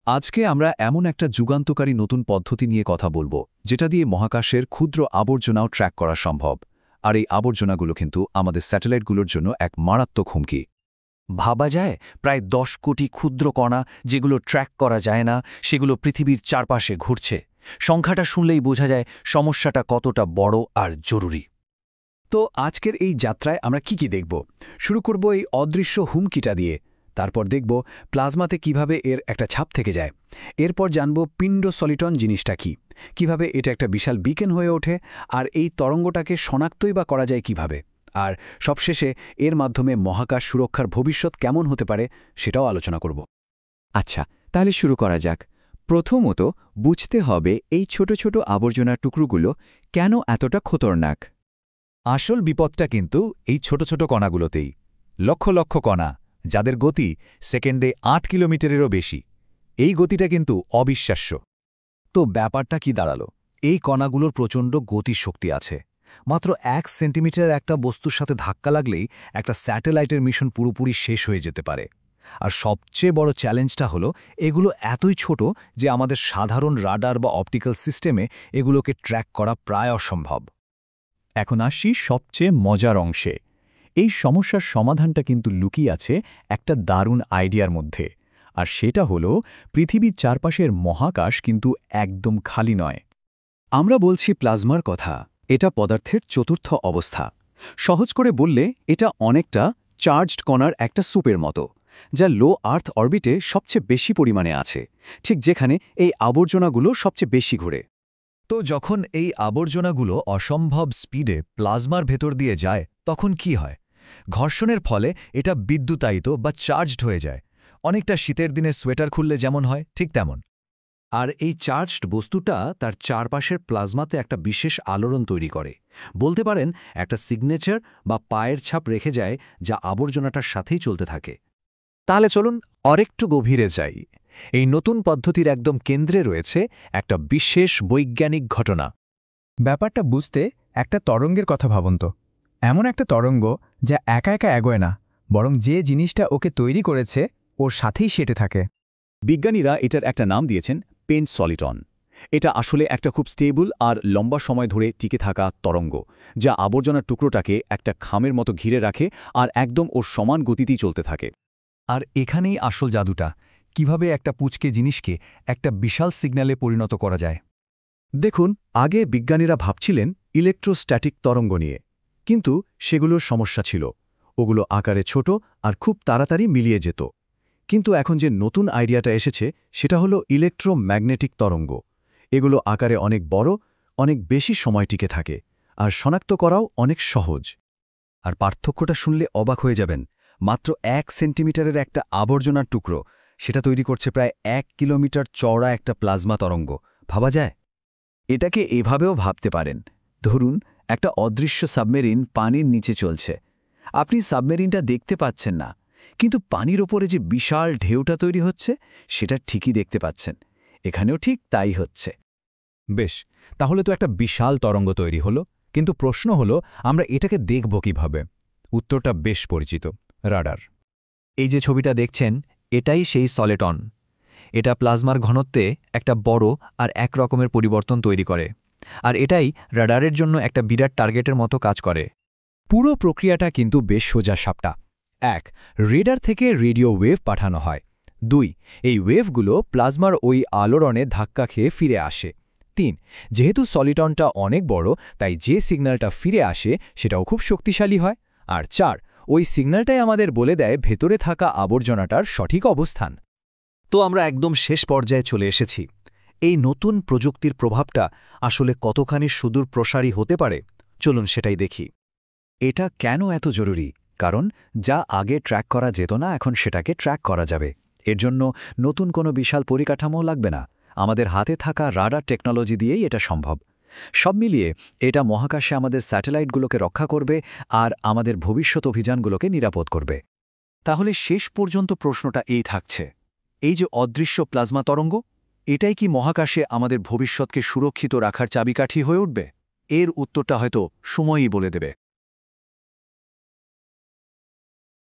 আজকে আমরা এমন একটা যুগান্তকারী নতুন পদ্ধতি নিয়ে কথা বলবো যেটা দিয়ে মহাকাশের ক্ষুদ্র আবর্জনাও ট্র্যাক করা সম্ভব। আর এই আবর্জনাগুলো কিন্তু আমাদের স্যাটেলাইটগুলোর জন্য এক মারাত্মক হুমকি। ভাবা যায় প্রায় ১০ কোটি ক্ষুদ্র কণা যেগুলো ট্র্যাক করা যায় না, সেগুলো পৃথিবীর চারপাশে ঘুরছে। সংখ্যাটা শুনলেই বোঝা যায় সমস্যাটা কতটা বড় আর জরুরি। তো আজকের এই যাত্রায় আমরা কি দেখব? শুরু করব এই অদৃশ্য হুমকিটা দিয়ে, তারপর দেখব প্লাজমাতে কিভাবে এর একটা ছাপ থেকে যায়। এরপর জানব পিণ্ড সলিটন জিনিসটা কি, কিভাবে এটা একটা বিশাল বিকেন হয়ে ওঠে, আর এই তরঙ্গটাকে শনাক্তই বা করা যায় কিভাবে। আর সবশেষে এর মাধ্যমে মহাকাশ সুরক্ষার ভবিষ্যৎ কেমন হতে পারে সেটাও আলোচনা করব। আচ্ছা, তাহলে শুরু করা যাক। প্রথমত বুঝতে হবে এই ছোট ছোট আবর্জনার টুকরোগুলো কেন এতটা খতরনাক। আসল বিপদটা কিন্তু এই ছোট ছোট কণাগুলোতেই। লক্ষ লক্ষ কণা, যাদের গতি সেকেন্ডে ৮ কিলোমিটারেরও বেশি। এই গতিটা কিন্তু অবিশ্বাস্য। তো ব্যাপারটা কি দাঁড়ালো? এই কণাগুলোর প্রচণ্ড গতিশক্তি আছে। মাত্র ১ সেন্টিমিটার একটা বস্তুর সাথে ধাক্কা লাগলেই একটা স্যাটেলাইটের মিশন পুরোপুরি শেষ হয়ে যেতে পারে। আর সবচেয়ে বড় চ্যালেঞ্জটা হলো এগুলো এতই ছোট যে আমাদের সাধারণ রাডার বা অপটিক্যাল সিস্টেমে এগুলোকে ট্র্যাক করা প্রায় অসম্ভব। এখন আসি সবচেয়ে মজার অংশে। এই সমস্যার সমাধানটা কিন্তু লুকিয়ে আছে একটা দারুণ আইডিয়ার মধ্যে। আর সেটা হলো পৃথিবীর চারপাশের মহাকাশ কিন্তু একদম খালি নয়। আমরা বলছি প্লাজমার কথা। এটা পদার্থের চতুর্থ অবস্থা। সহজ করে বললে এটা অনেকটা চার্জড কণার একটা সুপের মতো, যা লো আর্থ অরবিটে সবচেয়ে বেশি পরিমাণে আছে, ঠিক যেখানে এই আবর্জনাগুলো সবচেয়ে বেশি ঘুরে। তো যখন এই আবর্জনাগুলো অসম্ভব স্পিডে প্লাজমার ভেতর দিয়ে যায়, তখন কি হয়? ঘর্ষণের ফলে এটা বিদ্যুতায়িত বা চার্জড হয়ে যায়। অনেকটা শীতের দিনে সোয়েটার খুললে যেমন হয়, ঠিক তেমন। আর এই চার্জড বস্তুটা তার চারপাশের প্লাজমাতে একটা বিশেষ আলোড়ন তৈরি করে। বলতে পারেন একটা সিগনেচার বা পায়ের ছাপ রেখে যায়, যা আবর্জনাটার সাথেই চলতে থাকে। তাহলে চলুন আরেকটু গভীরে যাই। এই নতুন পদ্ধতির একদম কেন্দ্রে রয়েছে একটা বিশেষ বৈজ্ঞানিক ঘটনা। ব্যাপারটা বুঝতে একটা তরঙ্গের কথা ভাবুন তো। এমন একটা তরঙ্গ যা একা একা এগোয় না, বরং যে জিনিসটা ওকে তৈরি করেছে ওর সাথেই সেটে থাকে। বিজ্ঞানীরা এটার একটা নাম দিয়েছেন পেন্ট সলিটন। এটা আসলে একটা খুব স্টেবল আর লম্বা সময় ধরে টিকে থাকা তরঙ্গ, যা আবর্জনার টুকরোটাকে একটা খামের মতো ঘিরে রাখে আর একদম ওর সমান গতিতেই চলতে থাকে। আর এখানেই আসল জাদুটা, কিভাবে একটা পুচকে জিনিসকে একটা বিশাল সিগন্যালে পরিণত করা যায়। দেখুন, আগে বিজ্ঞানীরা ভাবছিলেন ইলেকট্রোস্ট্যাটিক তরঙ্গ নিয়ে, কিন্তু সেগুলোর সমস্যা ছিল। ওগুলো আকারে ছোট আর খুব তাড়াতাড়ি মিলিয়ে যেত। কিন্তু এখন যে নতুন আইডিয়াটা এসেছে সেটা হলো ইলেকট্রোম্যাগনেটিক তরঙ্গ। এগুলো আকারে অনেক বড়, অনেক বেশি সময় টিকে থাকে, আর শনাক্ত করাও অনেক সহজ। আর পার্থক্যটা শুনলে অবাক হয়ে যাবেন। মাত্র ১ সেন্টিমিটারের একটা আবর্জনার টুকরো, সেটা তৈরি করছে প্রায় ১ কিলোমিটার চওড়া একটা প্লাজমা তরঙ্গ। ভাবা যায়? এটাকে এভাবেও ভাবতে পারেন। ধরুন একটা অদৃশ্য সাবমেরিন পানির নিচে চলছে। আপনি সাবমেরিনটা দেখতে পাচ্ছেন না, কিন্তু পানির ওপরে যে বিশাল ঢেউটা তৈরি হচ্ছে সেটা ঠিকই দেখতে পাচ্ছেন। এখানেও ঠিক তাই হচ্ছে। বেশ, তাহলে তো একটা বিশাল তরঙ্গ তৈরি হলো, কিন্তু প্রশ্ন হলো আমরা এটাকে দেখব কিভাবে? উত্তরটা বেশ পরিচিত, রাডার। এই যে ছবিটা দেখছেন, এটাই সেই সলিটন। এটা প্লাজমার ঘনত্বে একটা বড় আর এক রকমের পরিবর্তন তৈরি করে। আর এটাই রাডারের জন্য একটা বিরাট টার্গেটের মতো কাজ করে। পুরো প্রক্রিয়াটা কিন্তু বেশ সোজা সাপটা। ১. রেডার থেকে রেডিও ওয়েভ পাঠানো হয়। ২. এই ওয়েভগুলো প্লাজমার ওই আলোড়নে ধাক্কা খেয়ে ফিরে আসে। ৩. যেহেতু সলিটনটা অনেক বড়, তাই যে সিগন্যালটা ফিরে আসে সেটাও খুব শক্তিশালী হয়। আর ৪. ওই সিগন্যালটাই আমাদের বলে দেয় ভেতরে থাকা আবর্জনাটার সঠিক অবস্থান। তো আমরা একদম শেষ পর্যায়ে চলে এসেছি। এই নতুন প্রযুক্তির প্রভাবটা আসলে কতখানি সুদূর প্রসারী হতে পারে, চলুন সেটাই দেখি। এটা কেন এত জরুরি? কারণ যা আগে ট্র্যাক করা যেত না, এখন সেটাকে ট্র্যাক করা যাবে। এর জন্য নতুন কোনো বিশাল পরিকাঠামো লাগবে না। আমাদের হাতে থাকা রাডার টেকনোলজি দিয়েই এটা সম্ভব। সব মিলিয়ে এটা মহাকাশে আমাদের স্যাটেলাইটগুলোকে রক্ষা করবে আর আমাদের ভবিষ্যৎ অভিযানগুলোকে নিরাপদ করবে। তাহলে শেষ পর্যন্ত প্রশ্নটা এই থাকছে, এই যে অদৃশ্য প্লাজমা তরঙ্গ, এটাই কি মহাকাশে আমাদের ভবিষ্যৎকে সুরক্ষিত রাখার চাবিকাঠি হয়ে উঠবে? এর উত্তরটা হয়তো সময়ই বলে দেবে।